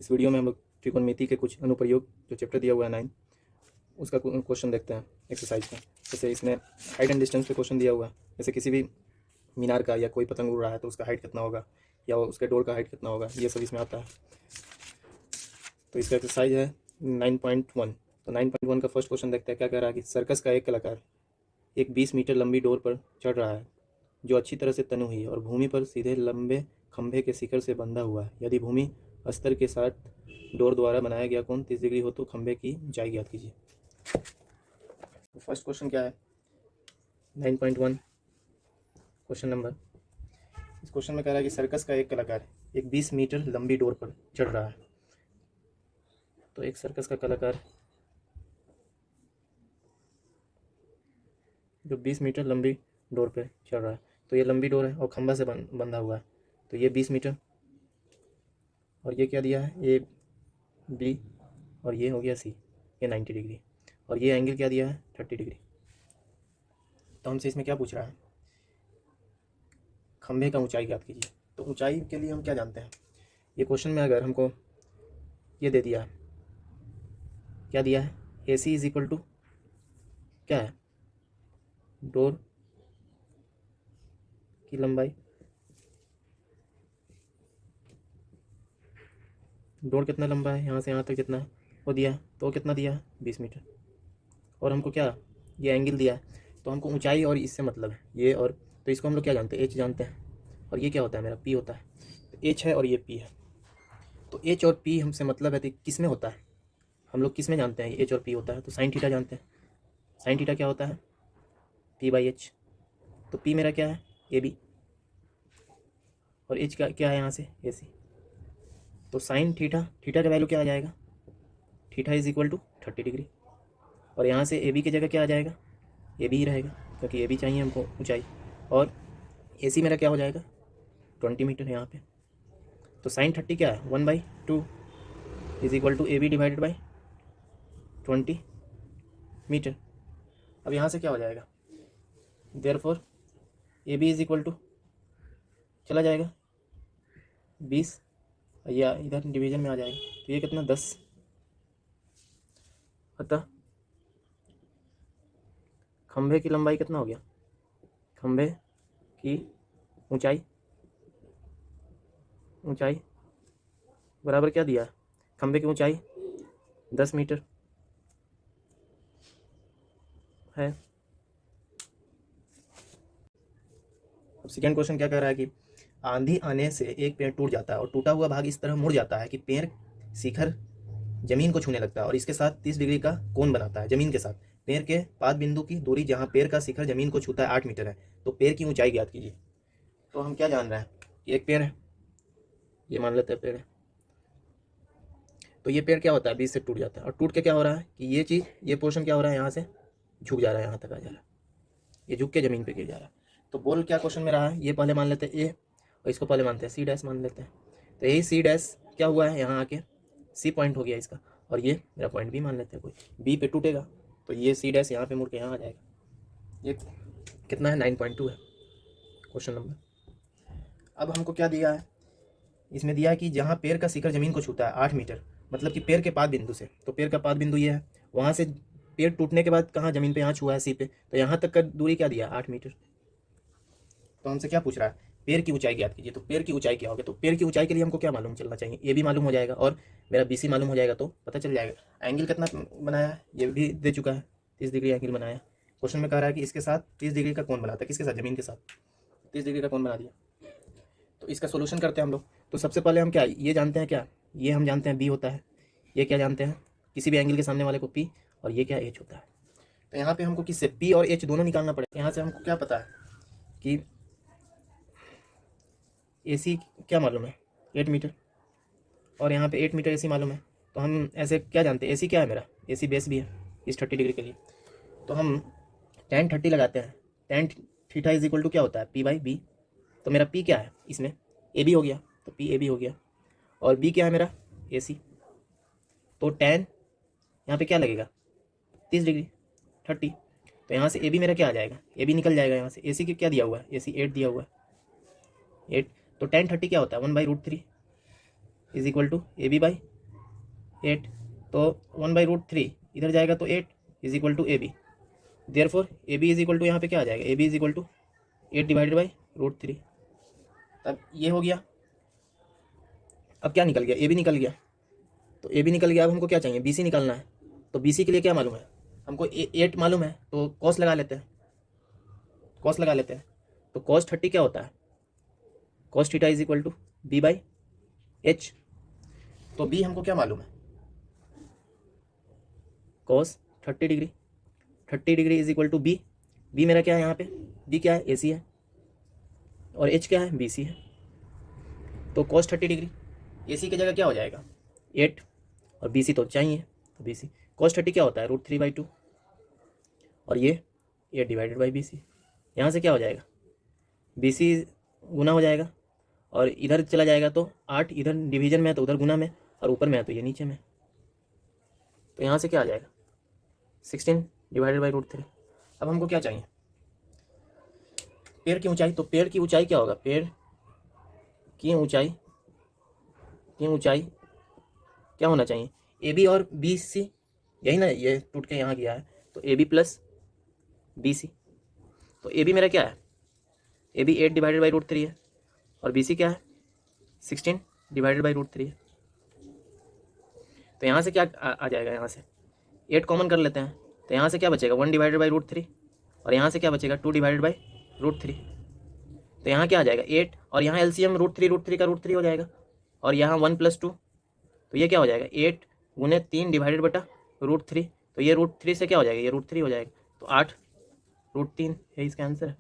इस वीडियो में हम लोग त्रिकोणमिति के कुछ अनुप्रयोग जो चैप्टर दिया हुआ है 9 उसका क्वेश्चन देखते हैं एक्सरसाइज का। जैसे इसमें हाइट एंड डिस्टेंस पे क्वेश्चन दिया हुआ है, जैसे किसी भी मीनार का या कोई पतंग उड़ रहा है तो उसका हाइट कितना होगा या उसके डोर का हाइट कितना होगा, ये सब इसमें आता है। तो इसका एक्सरसाइज है 9.1। तो 9.1 का फर्स्ट क्वेश्चन देखते हैं। क्या कह रहा है कि सर्कस का एक कलाकार एक 20 मीटर लंबी डोर पर चढ़ रहा है जो अच्छी तरह से तनु हुई है और भूमि पर सीधे लंबे खंभे के शिखर से बंधा हुआ है। यदि भूमि अस्तर के साथ डोर द्वारा बनाया गया कोण 30 डिग्री हो तो खंभे की ऊंचाई ज्ञात कीजिए। तो फर्स्ट क्वेश्चन क्या है 9.1 क्वेश्चन नंबर। इस क्वेश्चन में कह रहा है कि सर्कस का एक कलाकार एक 20 मीटर लंबी डोर पर चढ़ रहा है। तो एक सर्कस का कलाकार जो 20 मीटर लंबी डोर पे चढ़ रहा है, तो ये लंबी डोर है और खंभा से बंधा हुआ है, तो ये 20 मीटर और ये क्या दिया है ए बी और ये हो गया सी, ये 90 डिग्री और ये एंगल क्या दिया है 30 डिग्री। तो हमसे इसमें क्या पूछ रहा है, खंभे का ऊंचाई ज्ञात कीजिए। तो ऊंचाई के लिए हम क्या जानते हैं, ये क्वेश्चन में अगर हमको ये दे दिया है, क्या दिया है ए सी इज इक्वल टू क्या है डोर की लंबाई, डोर कितना लंबा है यहाँ से यहाँ तक कितना है वो दिया, तो कितना दिया है 20 मीटर और हमको क्या ये एंगल दिया है, तो हमको ऊंचाई और इससे मतलब है ये और, तो इसको हम लोग क्या जानते हैं एच जानते हैं और ये क्या होता है मेरा पी होता है। तो एच है और ये पी है, तो एच और पी हमसे मतलब है तो किस में होता है, हम लोग किस में जानते हैं एच और पी होता है, तो साइन थीटा जानते हैं। साइन थीटा क्या होता है पी बाई एच, तो पी मेरा क्या है ए बी और एच का क्या है यहाँ से ए सी, तो साइन थीटा, थीटा का वैल्यू क्या आ जाएगा theta is equal to 30 degree और यहाँ से ए बी की जगह क्या आ जाएगा ए बी ही रहेगा क्योंकि ए बी चाहिए हमको ऊंचाई, और ए सी मेरा क्या हो जाएगा 20 मीटर यहाँ पे। तो साइन 30 क्या है 1/2 is equal to A B divided by 20 metre. अब यहाँ से क्या हो जाएगा therefore A B is equal to चला जाएगा 20 या इधर डिवीजन में आ जाएगा, तो ये कितना 10, अतः खंभे की लंबाई कितना हो गया, खंभे की ऊंचाई, ऊंचाई बराबर क्या दिया है खंभे की ऊंचाई 10 मीटर है। अब सेकेंड क्वेश्चन क्या कह रहा है कि आंधी आने से एक पेड़ टूट जाता है और टूटा हुआ भाग इस तरह मुड़ जाता है कि पेड़ शिखर जमीन को छूने लगता है और इसके साथ 30 डिग्री का कोण बनाता है जमीन के साथ। पेड़ के पाद बिंदु की दूरी जहां पेड़ का शिखर जमीन को छूता है 8 मीटर है, तो पेड़ की ऊंचाई ज्ञात कीजिए। तो हम क्या जान रहे हैं कि एक पेड़ है, ये मान लेते हैं पेड़ है, तो ये पेड़ क्या होता है बीच से टूट जाता है और टूट के क्या हो रहा है कि ये चीज़ ये पोर्शन क्या हो रहा है यहाँ से झुक जा रहा है, यहाँ तक आ जा रहा है, ये झुक के ज़मीन पे गिर जा रहा है। तो बोल क्या क्वेश्चन में रहा है, ये पहले मान लेते हैं ए और इसको पहले मानते हैं सी डैश मान लेते हैं, तो यही सी डैश क्या हुआ है यहाँ आके सी पॉइंट हो गया इसका और ये मेरा पॉइंट बी मान लेते हैं, कोई बी पे टूटेगा तो ये सी डैश यहाँ पे मुड़ के यहाँ आ जाएगा। ये कितना है 9.2 है क्वेश्चन नंबर। अब हमको क्या दिया है, इसमें दिया है कि जहाँ पेड़ का शिखर जमीन को छूता है 8 मीटर, मतलब कि पेड़ के पाद बिंदु से, तो पेड़ का पाद बिंदु ये है, वहाँ से पेड़ टूटने के बाद कहाँ जमीन पे यहाँ छुआ है सी पे, तो यहाँ तक का दूरी क्या दिया 8 मीटर। तो हमसे क्या पूछ रहा है पेड़ की ऊंचाई ज्ञात कीजिए। तो पेड़ की ऊंचाई क्या होगी, तो पेड़ की ऊंचाई के लिए हमको क्या मालूम चलना चाहिए, ए भी मालूम हो जाएगा और मेरा बी सी मालूम हो जाएगा, तो पता चल जाएगा। एंगल कितना बनाया है ये भी दे चुका है 30 डिग्री एंगल बनाया। क्वेश्चन में कह रहा है कि इसके साथ 30 डिग्री का कोण बनाता है, किसके साथ जमीन के साथ 30 डिग्री का कोण बना दिया। तो इसका सोल्यूशन करते हैं हम लोग। तो सबसे पहले हम क्या ये जानते हैं, क्या ये हम जानते हैं बी होता है, ये क्या जानते हैं किसी भी एंगल के सामने वाले को पी, और ये क्या एच होता है। तो यहाँ पे हमको किससे पी और एच दोनों निकालना पड़ेगा। यहाँ से हमको क्या पता है कि ए सी क्या मालूम है 8 मीटर और यहाँ पे 8 मीटर ए सी मालूम है, तो हम ऐसे क्या जानते हैं ए सी क्या है मेरा ए सी बेस भी है इस 30 डिग्री के लिए, तो हम tan 30 लगाते हैं। tan theta is equal to क्या होता है पी बाई बी, तो मेरा पी क्या है इसमें ए बी हो गया, तो पी ए बी हो गया और बी क्या है मेरा ए सी, तो tan यहाँ पे क्या लगेगा 30 डिग्री 30, तो यहाँ से ए बी मेरा क्या आ जाएगा ए बी निकल जाएगा यहाँ से, ए सी के क्या दिया हुआ है ए सी 8 दिया हुआ है 8, तो tan 30 क्या होता है 1/√3 is equal to A B by 8, तो 1/√3 इधर जाएगा तो 8 is equal to A B. Therefore A B is equal to यहाँ पे क्या आ जाएगा, A B is equal to 8/√3। तब ये हो गया। अब क्या निकल गया, ए बी निकल गया। तो ए बी निकल गया। अब हमको क्या चाहिए, बी सी निकालना है। तो बी सी के लिए क्या मालूम है हमको, 8 मालूम है, तो कॉस लगा लेते हैं। कॉस लगा लेते हैं। तो कॉस 30 क्या होता है, cos theta is equal to b/h। तो b हमको क्या मालूम है, cos 30 degree. 30 degree is equal to B. B मेरा क्या है यहाँ पे, बी क्या है, ए सी है, और एच क्या है, बी सी है। तो कॉस 30 डिग्री ए सी की जगह क्या हो जाएगा 8, और बी सी तो चाहिए, तो बी सी कॉस 30 क्या होता है √3/2, और ये 8/BC। यहाँ से क्या हो जाएगा, बी सी गुना हो जाएगा, और इधर चला जाएगा तो 8, इधर डिवीजन में है तो उधर गुना में, और ऊपर में है तो ये नीचे में। तो यहाँ से क्या आ जाएगा 16/√3। अब हमको क्या चाहिए, पेड़ की ऊंचाई। तो पेड़ की ऊंचाई क्या होगा, पेड़ की ऊंचाई क्या होना चाहिए, ए बी और बी सी, यही ना, ये टूट के यहाँ गया है, तो A B plus B C. तो ए बी मेरा क्या है, ए बी 8/√3 है, और बी सी क्या है 16/√3 है। तो यहाँ से क्या आ जाएगा, यहाँ से 8 कॉमन कर लेते हैं, तो यहाँ से क्या बचेगा 1/√3, और यहाँ से क्या बचेगा 2/√3। तो यहाँ क्या आ जाएगा 8, और यहाँ एलसीएम √3 का √3 हो जाएगा, और यहाँ 1 + 2, तो ये क्या हो जाएगा 8 × 3 डिवाइडेड बटा √3। तो ये √3 से क्या हो जाएगा, ये √3 हो जाएगा, तो 8/√3 है इसका आंसर है।